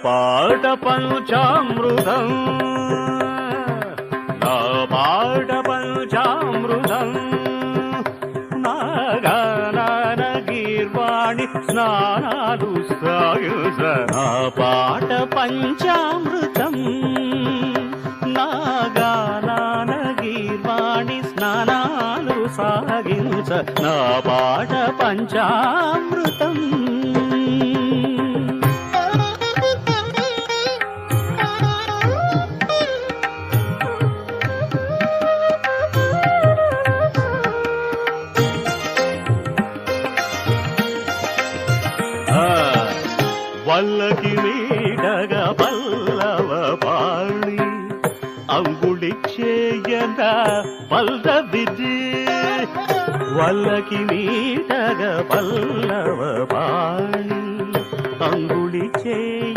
పాట పంచామృతం నా పాట పంచామృతం నాగాన గీర్వాణి స్నానాలు సాయుజ నా పాట పంచామృతం నాగాన గీర్వాణి స్నానాలు సాగించ నా పాట పంచామృతం వల్లకి నీడగ పల్లవ పాణి అంగుళి చేయన పల్లవిది వల్లకి నీడగ పల్లవ పాణి అంగుళి చే